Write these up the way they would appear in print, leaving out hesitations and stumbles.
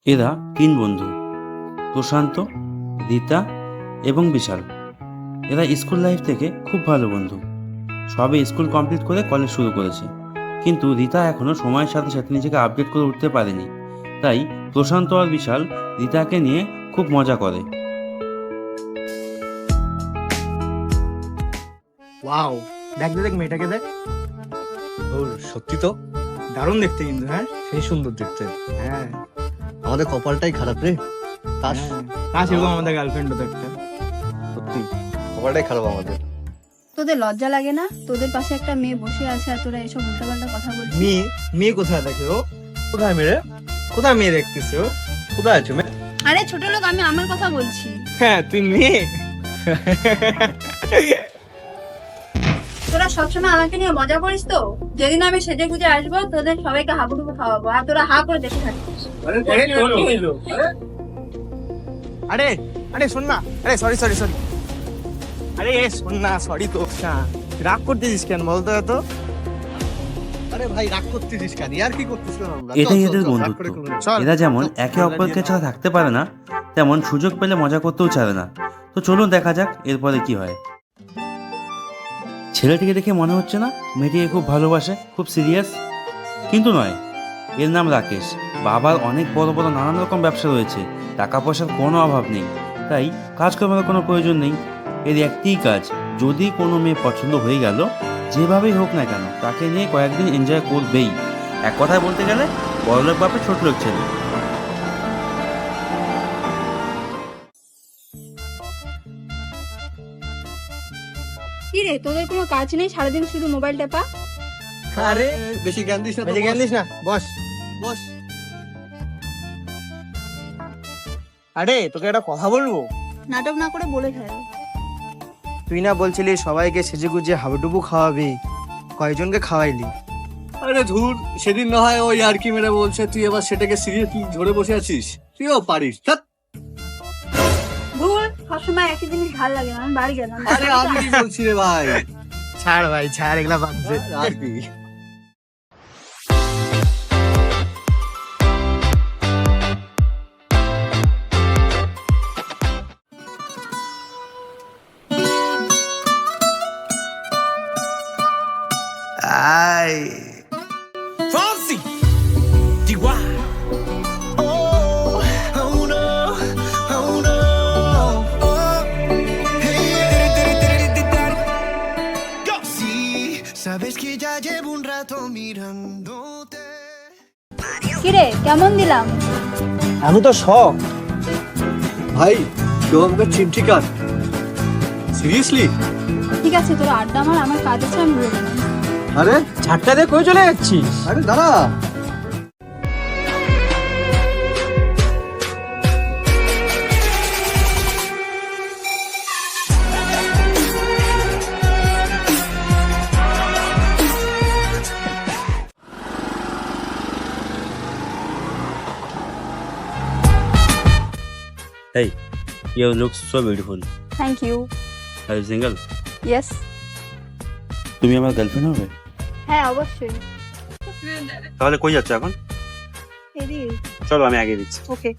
এরা তিন বন্ধু, প্রশান্ত, রীতা এবং বিশাল। এরা স্কুল লাইফ থেকে খুব ভালো বন্ধু। সবে স্কুল কমপ্লিট করে কলেজ শুরু করেছে, কিন্তু রীতা এখনও সময়ের সাথে সাথে নিজেকে আপডেট করে উঠতে পারেনি। তাই প্রশান্ত আর বিশাল রীতাকে নিয়ে খুব মজা করে। ওয়াও, দেখ দেখ মেয়েটাকে দেখ, ওর সত্যি তো দারুণ দেখতে কিন্তু। হ্যাঁ সেই সুন্দর দেখতে। হ্যাঁ আমাদের কপালটাই খারাপ রে। কাশ কাশ এরকম আমাদের গার্লফ্রেন্ড হতো একটা। সত্যি কপালটাই খারাপ আমাদের। তোদের লজ্জা লাগে না? তোদের পাশে একটা মেয়ে বসে আছে আর তোরা এসব উল্টাপাল্টা কথা বলছিস। মেয়ে মেয়ে কোথায় দেখে ও? কোথায় মেরে? কোথায় মেয়ে দেখতেছে ও? কোথায় আছে মেয়ে? আরে ছোট লোক, আমি আমার কথা বলছি। হ্যাঁ তুই মেয়ে। তোরা সবসময় আমাকে নিয়ে মজা করিস তো। যেদিন আমি সেজে গুজে আসবো তোদের সবাইকে হাবুডুবু খাওয়াবো আর তোরা হা করে দেখে থাকিস। আরে আরে শোন না, আরে সরি সরি সরি, আরে শোন না, সরি তো না, রাগ করতেছিস কেন বলতো? এত আরে ভাই রাগ করতেছিস কেন? আর কি করতেছিস আমরা? এটাই চল, এদের চল, রাগ বন্ধুত্ব। করে কোনো লাভ চল। এরা যেমন একে অপরকে ছাড়া থাকতে পারে না, তেমন সুযোগ পেলে মজা করতেও ছাড়ে না। তো চলুন দেখা যাক এরপরে কি হয়। ছেলেটিকে দেখে মনে হচ্ছে না মেয়েটিকে খুব ভালোবাসে, খুব সিরিয়াস? কিন্তু নয়, এর নাম রাকেশ। বাবার অনেক বড় বড় নানান রকম ব্যবসা রয়েছে, টাকা পয়সার কোনো অভাব নেই, তাই কাজ করার কোনো প্রয়োজন নেই। এর একটিই কাজ, যদি কোনো মেয়ে পছন্দ হয়ে গেল, যেভাবেই হোক না কেন তাকে নিয়ে কয়েকদিন এনজয় করবেই। এক কথায় বলতে গেলে বড়লোক বাপের ছোট লোক ছেলে। কি রে, তোদের কোনো কাজ নেই? সারাদিন শুধু মোবাইল টেপা। আরে বেশি জ্ঞান দিস না তো, বেশি জ্ঞান দিস না, বস। বস। আরে তোকে একটা কথা বলবো। নাটক না করে বলে ফেল। তুই না বলছিলি সবাইকে সেজে গুজে হাবুডুবু খাওয়াবি, কয়জনকে খাওয়াইলি? আরে ধুর, সেদিন না হয় ওই আর কি মেরে বলছে, তুই এবার সেটাকে সিরিয়াসলি ধরে বসে আছিস। তুইও পারিস। ধ্যাৎ। ভুল, সবসময় একই জিনিস ভালো লাগে না। আমি বাড়ি গেলাম। আরে আমি কি বলছি রে ভাই? ছাড় ভাই ছাড়, এগুলা বাদ দে। আর কি? Fonzie, DY. Oh, oh no, oh no. Oh, hey, go. Sí, sabes que ya llevo un rato mirándote. কি রে, কেমন দিলাম? আমি তো শখ। ভাই কেউ আমাকে চিমটি কাট। সিরিয়াসলি? ঠিক আছে, তোরা আড্ডা মার, আমার কাজ আছে, আমি বেরোলাম। আরে ঝাটটা দিয়ে কই চলে যাচ্ছিস? আরে দাঁড়া। Hey, you look so beautiful. Thank you. Are you single? Yes. তুমি আমার গার্লফ্রেন্ড হবে? হ্যাঁ অবশ্যই। তাহলে কই যাচ্ছ এখন? এদিকে। চলো আমি আগে দিচ্ছি। ওকে।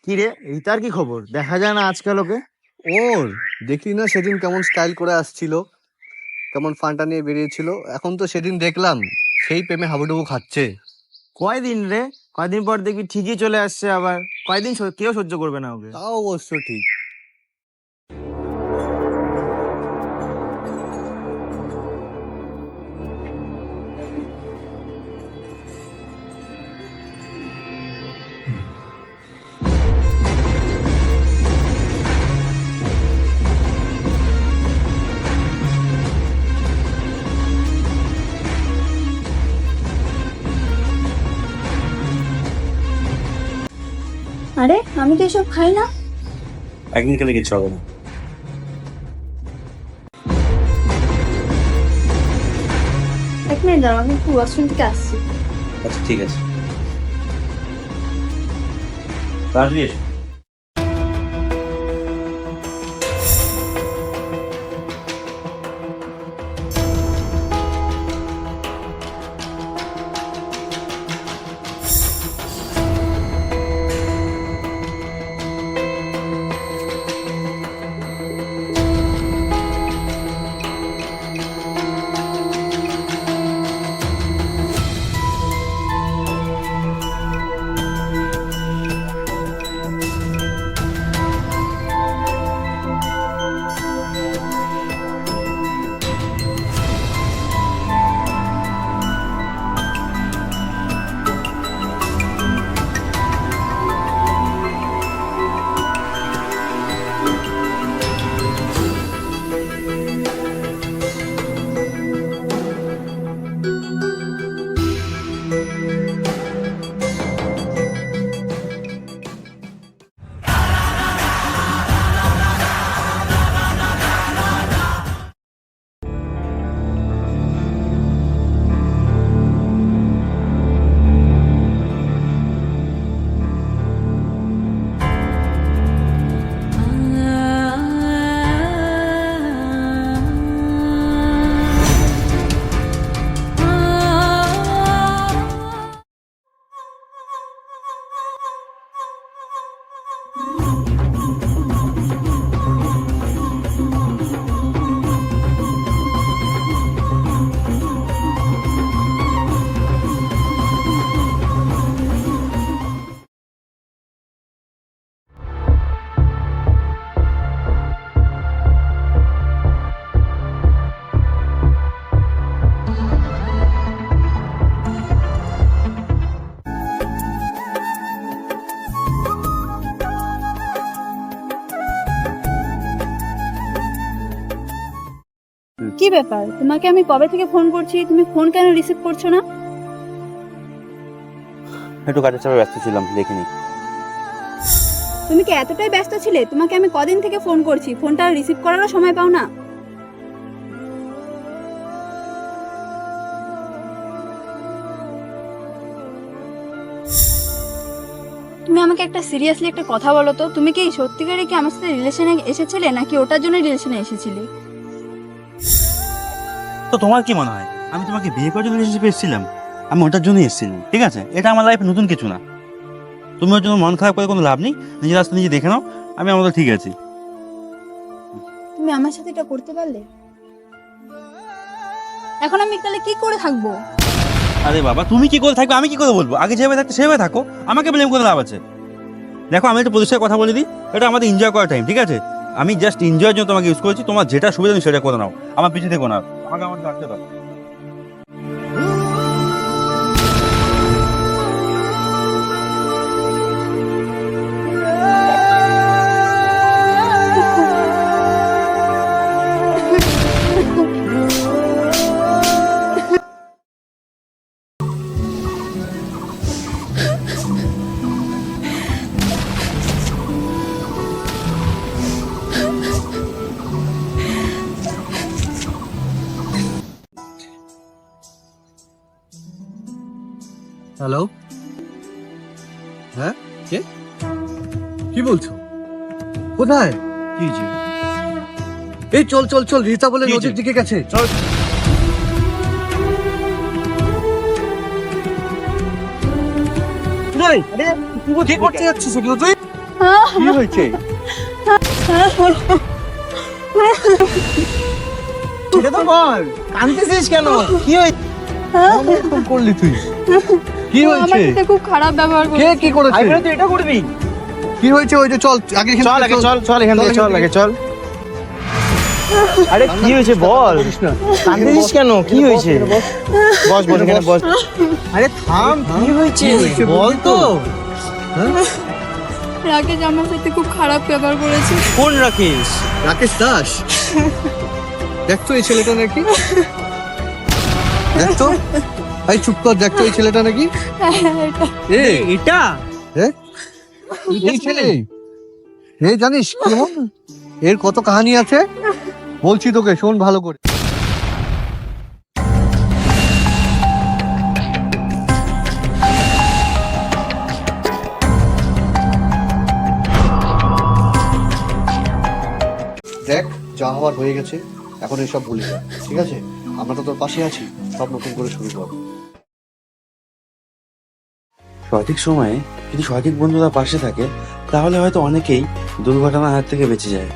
কি রে, রিতার কি খবর? দেখা যায় না আজকাল ওকে। ওর দেখলি না সেদিন কেমন স্টাইল করে আসছিল, কেমন ফানটা নিয়ে বেরিয়েছিল। এখন তো সেদিন দেখলাম সেই প্রেমে হাবুডুবু খাচ্ছে। কয়দিন রে, কয়দিন পর দেখবি ঠিকই চলে আসছে আবার। কয়দিন কেউ সহ্য করবে না ওকে। তাও অবশ্য ঠিক। আরে আমি তো এসব খাই না। একদিন খেলে কিছু হবে না। এক মিনিট দাঁড়াও, আমি একটু ওয়াশরুম থেকে আসছি। আচ্ছা ঠিক আছে, তাড়াতাড়ি এসো। কি ব্যাপার, তোমাকে আমি কবে থেকে ফোন করছি, তুমি ফোন কেন রিসিভ করছো না? একটু কাজের চাপে ব্যস্ত ছিলাম, দেখিনি। তুমি কি এতটাই ব্যস্ত ছিলে? তোমাকে আমি কদিন থেকে ফোন করছি, ফোনটা রিসিভ করারও সময় পাও না। তুমি আমাকে একটা সিরিয়াসলি একটা কথা বলো তো, তুমি কি সত্যিকারে কি আমার সাথে রিলেশনে এসেছিলে নাকি ওটার জন্য রিলেশনে এসেছিলে? তো তোমার কি মনে হয় আমি তোমাকে বিয়ে করার জন্য রিলেশনশিপে এসেছিলাম? আমি ওটার জন্যই এসেছিলাম, ঠিক আছে? এটা আমার লাইফে নতুন কিছু না। তুমি ওর জন্য মন খারাপ করে কোনো লাভ নেই, নিজের রাস্তা নিজে দেখে নাও, আমি আমাদের ঠিক আছি। তুমি আমার সাথে এটা করতে পারলে? এখন আমি তাহলে কি করে থাকবো? আরে বাবা, তুমি কি করে থাকবে, আমি কি করে বলবো? আগে যেভাবে থাকতে সেভাবে থাকো, আমাকে ব্লেম করে লাভ আছে? দেখো, আমি একটা পরিষ্কার কথা বলে দিই, এটা আমাদের এনজয় করার টাইম, ঠিক আছে? আমি জাস্ট এনজয়ের জন্য তোমাকে ইউজ করেছি। তোমার যেটা সুবিধা তুমি সেটা করে নাও, আমার পিছিয়ে দেখো না। আমাকে আমার রাখতে দাও। হ্যালো, হ্যাঁ কে, কি বলছো? কোথায়? কি জি? এই চল চল চল, রিতা বলে কি নদীর হয়েছে? দিকে গেছে, চল। কি করতে যাচ্ছিস এগুলো তুই? কি হয়েছে? সেটা তো বল, কাঁদতেছিস কেন? কি হয়েছে? এরকম করলি তুই? কি আমার হয়েছে? সাথে খুব খারাপ ব্যবহার কে করছে। কি করেছে? আইবরে তুই এটা করবি? কি হয়েছে? ওই যে চল আগে এখান চল থেকে আগে চল, চল এখান থেকে, চল আগে চল। আরে কি হয়েছে বল, করিস না। কাঁদতেছিস কেন? কি হয়েছে? বস বস এখানে বস। আরে থাম, কি হয়েছে বল তো। রাকেশ আমার সাথে খুব খারাপ ব্যবহার করেছে। কোন রাকেশ? রাকেশ দাস, দেখতো এই ছেলেটা নাকি? দেখতো, এই চুপ কর, দেখতো এই ছেলেটা নাকি? এটা এ এটা দেখ, এই ছেলে হে জানিস কেমন এর কত কাহিনী আছে বলছি তোকে শোন ভালো করে। দেখ যা হওয়ার হয়ে গেছে, এখন এসব ভুলে যা, ঠিক আছে? আমরা তো তোর পাশে আছি, সব নতুন করে শুরু কর। সঠিক সময়ে যদি সঠিক বন্ধুরা পাশে থাকে তাহলে হয়তো অনেকেই দুর্ঘটনার হাত থেকে বেঁচে যায়।